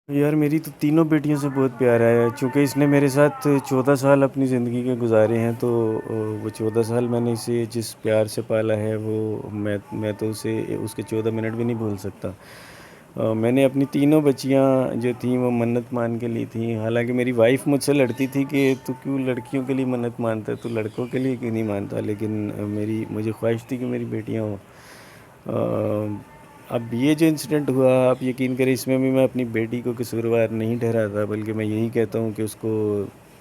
یار میری تو تینوں بیٹیوں سے بہت پیار ہے، چونکہ اس نے میرے ساتھ 14 سال اپنی زندگی کے گزارے ہیں، تو وہ 14 سال میں نے اسے جس پیار سے پالا ہے وہ میں تو اسے اس کے 14 منٹ بھی نہیں بھول سکتا۔ میں نے اپنی تینوں بچیاں جو تھیں وہ منت مان کے لی تھیں، حالانکہ میری وائف مجھ سے لڑتی تھی کہ تو کیوں لڑکیوں کے لیے منت مانتا ہے، تو لڑکوں کے لیے کیوں نہیں مانتا، لیکن مجھے خواہش تھی کہ میری بیٹیاں ہوں۔ اب یہ جو انسیڈنٹ ہوا، آپ یقین کریں، اس میں بھی میں اپنی بیٹی کو قصوروار نہیں ٹھہراتا، بلکہ میں یہی کہتا ہوں کہ اس کو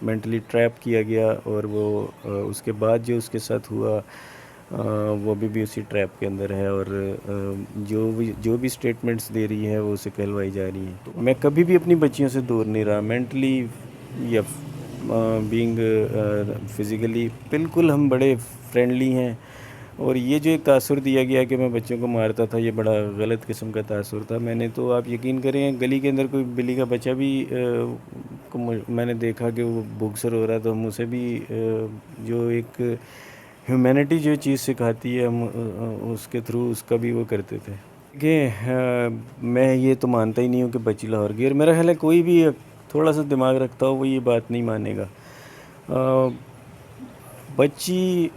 مینٹلی ٹریپ کیا گیا، اور وہ اس کے بعد جو اس کے ساتھ ہوا وہ بھی اسی ٹریپ کے اندر ہے، اور جو بھی سٹیٹمنٹس دے رہی ہے وہ اسے کہلوائی جا رہی ہیں۔ میں کبھی بھی اپنی بچیوں سے دور نہیں رہا، مینٹلی یا بینگ فزیکلی، بالکل ہم بڑے فرینڈلی ہیں۔ اور یہ جو ایک تاثر دیا گیا کہ میں بچوں کو مارتا تھا، یہ بڑا غلط قسم کا تاثر تھا۔ میں نے تو، آپ یقین کریں، گلی کے اندر کوئی بلی کا بچہ بھی میں نے دیکھا کہ وہ بھوک سے رو رہا، تو ہم اسے بھی جو ایک ہیومینٹی جو چیز سکھاتی ہے، ہم اس کے تھرو اس کا بھی وہ کرتے تھے کہ میں یہ تو مانتا ہی نہیں ہوں کہ بچی لاہور کی، اور میرا خیال ہے کوئی بھی تھوڑا سا دماغ رکھتا ہو وہ یہ بات نہیں مانے گا۔ بچی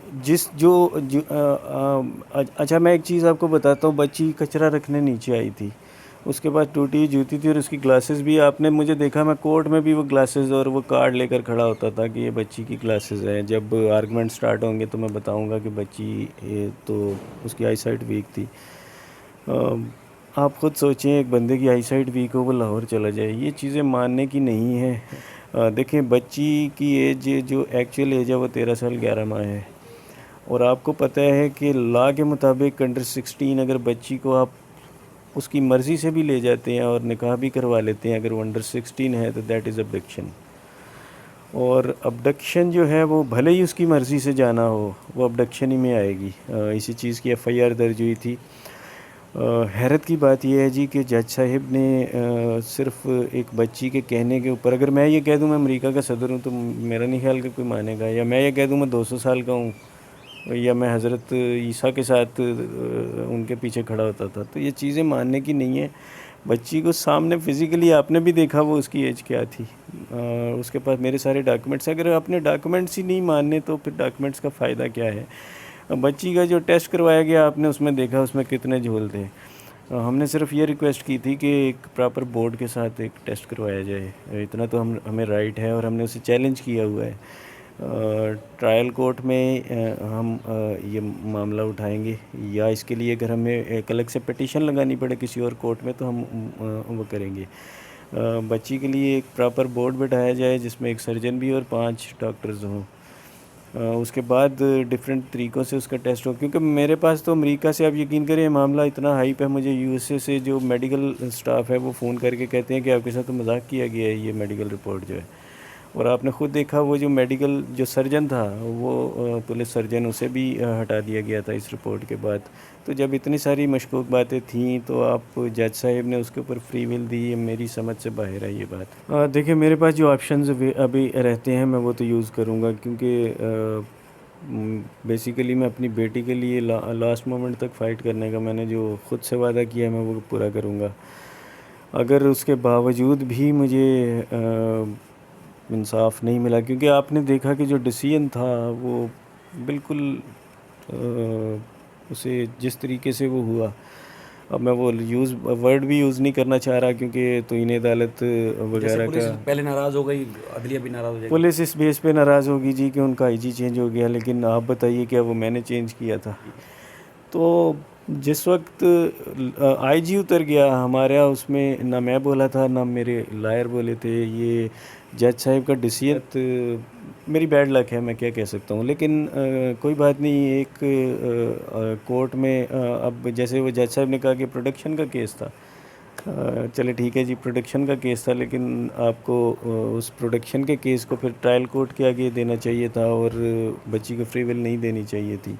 اچھا، میں ایک چیز آپ کو بتاتا ہوں، بچی کچرا رکھنے نیچے آئی تھی، اس کے بعد ٹوٹی ہوئی جوتی تھی، اور اس کی گلاسز بھی، آپ نے مجھے دیکھا میں کورٹ میں بھی وہ گلاسز اور وہ کارڈ لے کر کھڑا ہوتا تھا کہ یہ بچی کی گلاسز ہیں۔ جب آرگومنٹ سٹارٹ ہوں گے تو میں بتاؤں گا کہ بچی تو اس کی آئی سائٹ ویک تھی۔ آپ خود سوچیں، ایک بندے کی آئی سائٹ ویک ہو، وہ لاہور چلا جائے، یہ چیزیں ماننے کی نہیں ہیں۔ دیکھیں، بچی کی ایج جو ایکچوئل ایج ہے وہ 13 سال 11 ماہ ہے، اور آپ کو پتہ ہے کہ لا کے مطابق انڈر 16 اگر بچی کو آپ اس کی مرضی سے بھی لے جاتے ہیں اور نکاح بھی کروا لیتے ہیں، اگر وہ انڈر 16 ہے تو دیٹ از ابڈکشن۔ اور ابڈکشن جو ہے وہ بھلے ہی اس کی مرضی سے جانا ہو، وہ ابڈکشن ہی میں آئے گی۔ اسی چیز کی FIR درج ہوئی تھی۔ حیرت کی بات یہ ہے جی کہ جج صاحب نے صرف ایک بچی کے کہنے کے اوپر، اگر میں یہ کہہ دوں میں امریکہ کا صدر ہوں تو میرا نہیں خیال کہ کوئی مانے گا، یا میں یہ کہہ دوں میں 200 سال کا ہوں، یا میں حضرت عیسیٰ کے ساتھ ان کے پیچھے کھڑا ہوتا تھا، تو یہ چیزیں ماننے کی نہیں ہیں۔ بچی کو سامنے فزیکلی آپ نے بھی دیکھا وہ اس کی ایج کیا تھی، اس کے پاس میرے سارے ڈاکومنٹس، اگر اپنے ڈاکومنٹس ہی نہیں ماننے تو پھر ڈاکومنٹس کا فائدہ کیا ہے؟ بچی کا جو ٹیسٹ کروایا گیا آپ نے اس میں دیکھا اس میں کتنے جھول تھے۔ ہم نے صرف یہ ریکویسٹ کی تھی کہ ایک پراپر بورڈ کے ساتھ ایک ٹیسٹ کروایا جائے، اتنا تو ہمیں رائٹ ہے، اور ہم نے اسے چیلنج کیا ہوا ہے۔ ٹرائل کورٹ میں ہم یہ معاملہ اٹھائیں گے، یا اس کے لیے اگر ہمیں ایک الگ سے پٹیشن لگانی پڑے کسی اور کورٹ میں تو ہم وہ کریں گے۔ بچی کے لیے ایک پراپر بورڈ بٹھایا جائے جس میں ایک سرجن بھی اور 5 ڈاکٹرز ہوں، اس کے بعد ڈیفرنٹ طریقوں سے اس کا ٹیسٹ ہو، کیونکہ میرے پاس تو امریکہ سے، آپ یقین کریں، معاملہ اتنا ہائپ ہے، مجھے USA سے جو میڈیکل سٹاف ہے وہ فون کر کے کہتے ہیں کہ آپ کے ساتھ تو مذاق کیا گیا ہے یہ میڈیکل رپورٹ جو ہے، اور آپ نے خود دیکھا وہ جو میڈیکل جو سرجن تھا وہ پولیس سرجن، اسے بھی ہٹا دیا گیا تھا اس رپورٹ کے بعد۔ تو جب اتنی ساری مشکوک باتیں تھیں تو آپ جج صاحب نے اس کے اوپر فری ول دی، میری سمجھ سے باہر ہے یہ بات۔ دیکھیں، میرے پاس جو آپشنز ابھی رہتے ہیں میں وہ تو یوز کروں گا، کیونکہ بیسیکلی میں اپنی بیٹی کے لیے لاسٹ مومنٹ تک فائٹ کرنے کا میں نے جو خود سے وعدہ کیا ہے میں وہ پورا کروں گا۔ اگر اس کے باوجود بھی مجھے انصاف نہیں ملا، کیونکہ آپ نے دیکھا کہ جو ڈیسیژن تھا وہ بالکل اسے جس طریقے سے وہ ہوا، اب میں وہ ورڈ بھی یوز نہیں کرنا چاہ رہا کیونکہ توہین عدالت وغیرہ کا، پولیس پہلے ناراض ہو گئی، عدلیہ بھی ناراض ہو جائے گی، پولیس اس بیس پہ ناراض ہوگی جی کہ ان کا IG چینج ہو گیا، لیکن آپ بتائیے کیا وہ میں نے چینج کیا تھا؟ تو جس وقت IG اتر گیا ہمارے یہاں، اس میں نہ میں بولا تھا نہ میرے لائر بولے تھے، یہ جج صاحب کا ڈیسیژن میری بیڈ لک ہے، میں کیا کہہ سکتا ہوں، لیکن کوئی بات نہیں۔ ایک کورٹ میں اب جیسے وہ جج صاحب نے کہا کہ پروڈکشن کا کیس تھا، چلے ٹھیک ہے جی، پروڈکشن کا کیس تھا، لیکن آپ کو اس پروڈکشن کے کیس کو پھر ٹرائل کورٹ کے آگے دینا چاہیے تھا، اور بچی کو فری ول نہیں دینی چاہیے تھی۔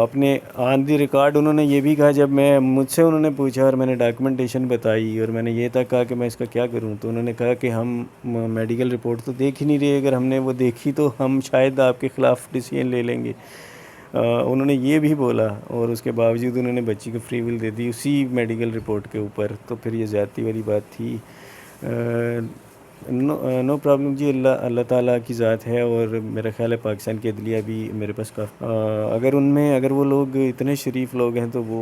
اپنے آن دی ریکارڈ انہوں نے یہ بھی کہا، جب مجھ سے انہوں نے پوچھا اور میں نے ڈاکومنٹیشن بتائی اور میں نے یہ تک کہا کہ میں اس کا کیا کروں، تو انہوں نے کہا کہ ہم میڈیکل رپورٹ تو دیکھ ہی نہیں رہے، اگر ہم نے وہ دیکھی تو ہم شاید آپ کے خلاف ڈیسیژن لے لیں گے۔ انہوں نے یہ بھی بولا اور اس کے باوجود انہوں نے بچی کو فری ول دے دی اسی میڈیکل رپورٹ کے اوپر، تو پھر یہ زیادتی والی بات تھی۔ نو پرابلم جی، اللہ تعالیٰ کی ذات ہے، اور میرا خیال ہے پاکستان کی عدلیہ بھی میرے پاس کافی، اگر وہ لوگ اتنے شریف لوگ ہیں تو وہ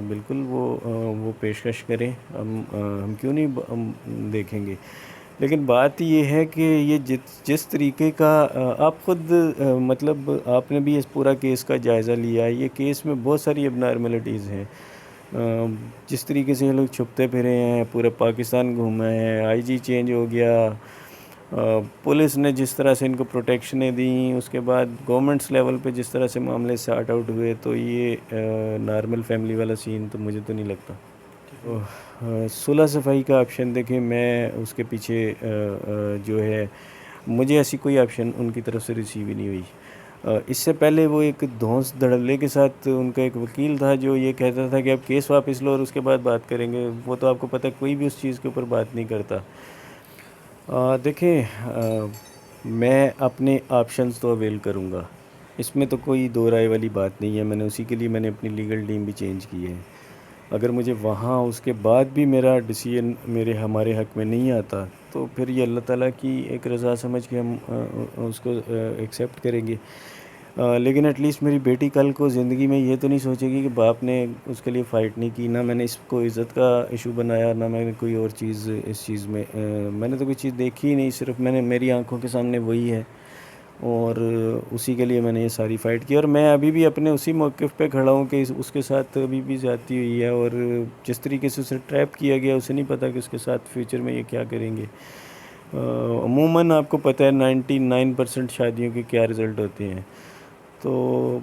بالکل وہ پیشکش کریں، ہم کیوں نہیں دیکھیں گے۔ لیکن بات یہ ہے کہ یہ جس طریقے کا آپ خود مطلب آپ نے بھی اس پورا کیس کا جائزہ لیا ہے، یہ کیس میں بہت ساری اب نارملٹیز ہیں، جس طریقے سے یہ لوگ چھپتے پھرے ہیں، پورے پاکستان گھومے ہیں، آئی جی چینج ہو گیا، پولیس نے جس طرح سے ان کو پروٹیکشنیں دیں، اس کے بعد گورنمنٹس لیول پہ جس طرح سے معاملے سارٹ آؤٹ ہوئے، تو یہ نارمل فیملی والا سین تو مجھے تو نہیں لگتا۔ صلح صفائی کا آپشن دیکھیں، میں اس کے پیچھے جو ہے مجھے ایسی کوئی آپشن ان کی طرف سے ریسیو ہی نہیں ہوئی۔ اس سے پہلے وہ ایک دھونس دھڑلے کے ساتھ ان کا ایک وکیل تھا جو یہ کہتا تھا کہ آپ کیس واپس لو اور اس کے بعد بات کریں گے، وہ تو آپ کو پتہ ہے کوئی بھی اس چیز کے اوپر بات نہیں کرتا۔ دیکھیں، میں اپنے آپشنز تو اویل کروں گا، اس میں تو کوئی دو رائے والی بات نہیں ہے، اسی کے لیے میں نے اپنی لیگل ٹیم بھی چینج کی ہے۔ اگر مجھے وہاں اس کے بعد بھی میرا ڈیسیژن ہمارے حق میں نہیں آتا تو پھر یہ اللہ تعالیٰ کی ایک رضا سمجھ کے ہم اس کو ایکسیپٹ کریں گے۔ لیکن ایٹ لیسٹ میری بیٹی کل کو زندگی میں یہ تو نہیں سوچے گی کہ باپ نے اس کے لیے فائٹ نہیں کی، نہ میں نے اس کو عزت کا ایشو بنایا، نہ میں نے کوئی اور چیز اس چیز میں نے تو کوئی چیز دیکھی ہی نہیں، صرف میری آنکھوں کے سامنے وہی ہے، اور اسی کے لیے میں نے یہ ساری فائٹ کی، اور میں ابھی بھی اپنے اسی موقف پہ کھڑا ہوں کہ اس کے ساتھ ابھی بھی زیادتی ہوئی ہے، اور جس طریقے سے اسے ٹریپ کیا گیا اسے نہیں پتہ کہ اس کے ساتھ فیوچر میں یہ کیا کریں گے۔ عموماً آپ کو پتہ ہے 99% شادیوں کے کیا رزلٹ ہوتے ہیں، تو